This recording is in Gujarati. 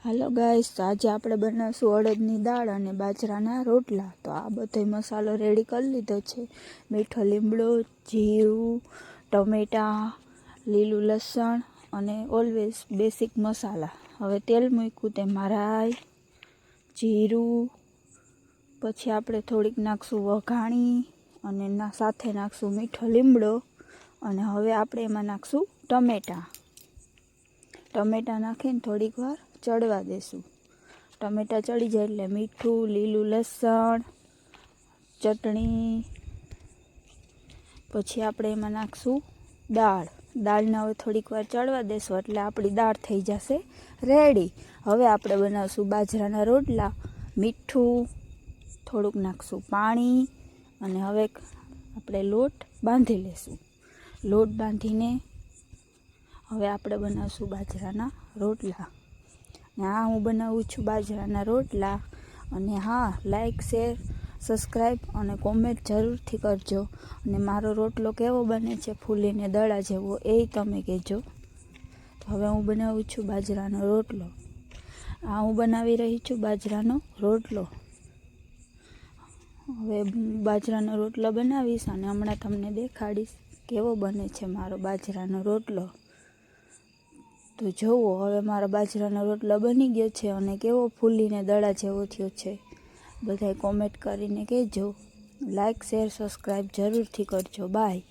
હાલો ગાઈસ, તો આજે આપણે બનાવશું અડદની દાળ અને બાજરાના રોટલા. તો આ બધો મસાલો રેડી કરી લીધો છે. મીઠો લીમડો, જીરું, ટમેટાં, લીલું લસણ અને ઓલવેઝ બેસિક મસાલા. હવે તેલ મૂક્યું, તેમાં રાઈ, જીરું, પછી આપણે થોડીક નાખશું વઘાણી અને સાથે નાખશું મીઠો લીમડો. અને હવે આપણે એમાં નાખશું ટમેટાં નાખીને થોડીક વાર ચડવા દેશું. ટમેટાં ચડી જાય એટલે મીઠું, લીલું લસણ, ચટણી, પછી આપણે એમાં નાખશું દાળને હવે થોડીક વાર ચડવા દેશું એટલે આપણી દાળ થઈ જશે રેડી. હવે આપણે બનાવશું બાજરાના રોટલા. મીઠું, થોડુંક નાખશું પાણી અને હવે આપણે લોટ બાંધી લેશું. લોટ બાંધીને હવે આપણે બનાવશું બાજરાના રોટલા. હા, હું બનાવું છું બાજરાના રોટલા. અને હા, લાઈક, શેર, સબસ્ક્રાઈબ અને કોમેન્ટ જરૂરથી કરજો. અને મારો રોટલો કેવો બને છે, ફૂલીને દડા જેવો, એ તમે કહેજો. તો હવે હું બનાવું છું બાજરાનો રોટલો. હું બનાવી રહી છું બાજરાનો રોટલો. હવે બાજરાનો રોટલો બનાવીશ અને હમણાં તમને દેખાડીશ કેવો બને છે મારો બાજરાનો રોટલો. તો જુઓ, હવે મારો બાજરાનો રોટલો બની ગયો છે અને કેવો ફૂલીને દડા જેવો થયો છે. બધાય કોમેન્ટ કરીને કહેજો. લાઈક, શેર, સબસ્ક્રાઈબ જરૂરથી કરજો. બાય.